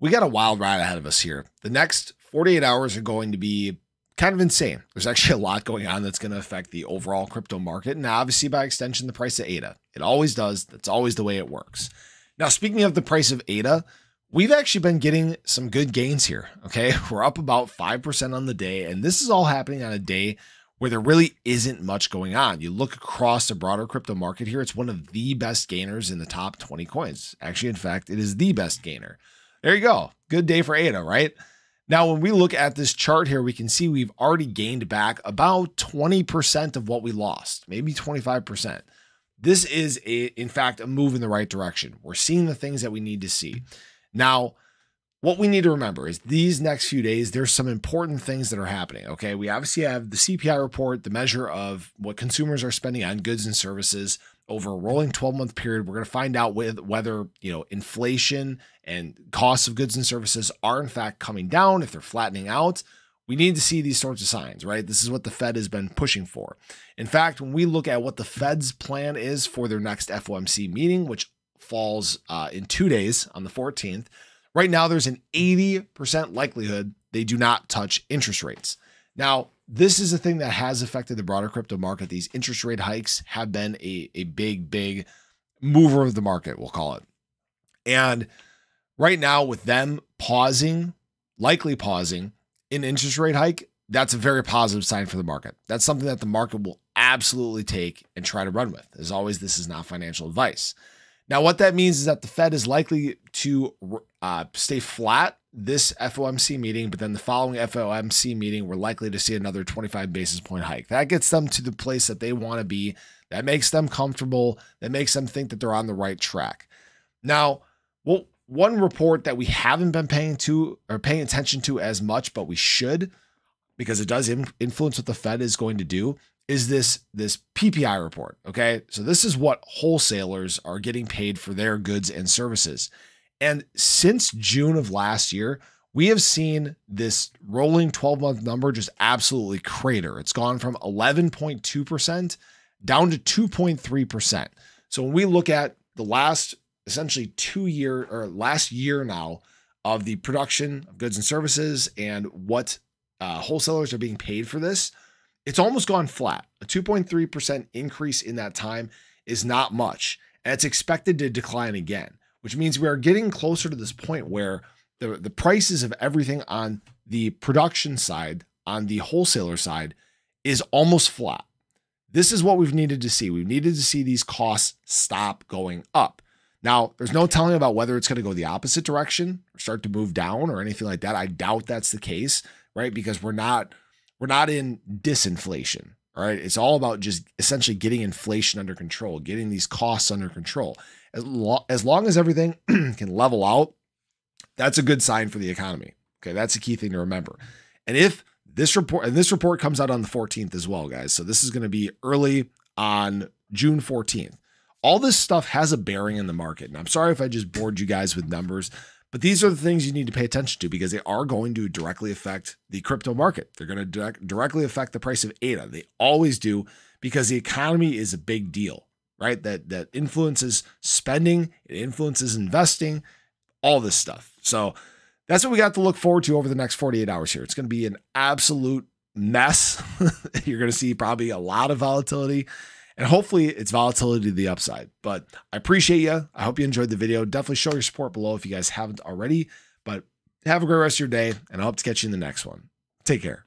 We got a wild ride ahead of us here. The next 48 hours are going to be kind of insane. There's actually a lot going on that's going to affect the overall crypto market, and obviously by extension, the price of ADA. It always does. That's always the way it works. Now, speaking of the price of ADA, we've actually been getting some good gains here. Okay. We're up about 5% on the day, and this is all happening on a day where there really isn't much going on. You look across the broader crypto market here, it's one of the best gainers in the top 20 coins. Actually, in fact, it is the best gainer. There you go. Good day for ADA, right? Now, when we look at this chart here, we can see we've already gained back about 20% of what we lost, maybe 25%. This is, in fact, a move in the right direction. We're seeing the things that we need to see. Now, what we need to remember is these next few days, there's some important things that are happening. Okay. We obviously have the CPI report, the measure of what consumers are spending on goods and services over a rolling 12-month period. We're going to find out whether, inflation and costs of goods and services are in fact coming down, if they're flattening out. We need to see these sorts of signs, right? This is what the Fed has been pushing for. In fact, when we look at what the Fed's plan is for their next FOMC meeting, which falls in 2 days on the 14th, right now, there's an 80% likelihood they do not touch interest rates. Now, this is a thing that has affected the broader crypto market. These interest rate hikes have been a big mover of the market, we'll call it. And right now, with them likely pausing an interest rate hike, that's a very positive sign for the market. That's something that the market will absolutely take and try to run with. As always, this is not financial advice. Now, what that means is that the Fed is likely to stay flat this FOMC meeting, but then the following FOMC meeting, we're likely to see another 25 basis point hike. That gets them to the place that they want to be. That makes them comfortable. That makes them think that they're on the right track. Now, one report that we haven't been paying attention to as much, but we should, because it does influence what the Fed is going to do, is this PPI report. Okay. So this is what wholesalers are getting paid for their goods and services. And since June of last year, we have seen this rolling 12-month number just absolutely crater. It's gone from 11.2% down to 2.3%. So when we look at the last essentially last year now of the production of goods and services and what wholesalers are being paid for this, it's almost gone flat. A 2.3% increase in that time is not much, and it's expected to decline again, which means we are getting closer to this point where the prices of everything on the production side, on the wholesaler side, is almost flat. This is what we've needed to see. We've needed to see these costs stop going up. Now, there's no telling about whether it's going to go the opposite direction or start to move down or anything like that. I doubt that's the case, right? Because we're not in disinflation, all right? It's all about just essentially getting inflation under control, getting these costs under control. As long as everything can level out, that's a good sign for the economy. Okay, that's a key thing to remember. And if this report comes out on the 14th as well, guys. So this is going to be early on June 14th. All this stuff has a bearing in the market. And I'm sorry if I just bored you guys with numbers, but these are the things you need to pay attention to because they are going to directly affect the crypto market. They're going to directly affect the price of ADA. They always do because the economy is a big deal, right? That influences spending, it influences investing, all this stuff. So that's what we got to look forward to over the next 48 hours here. It's going to be an absolute mess. You're going to see probably a lot of volatility. And hopefully it's volatility to the upside. But I appreciate you. I hope you enjoyed the video. Definitely show your support below if you guys haven't already. But have a great rest of your day, and I hope to catch you in the next one. Take care.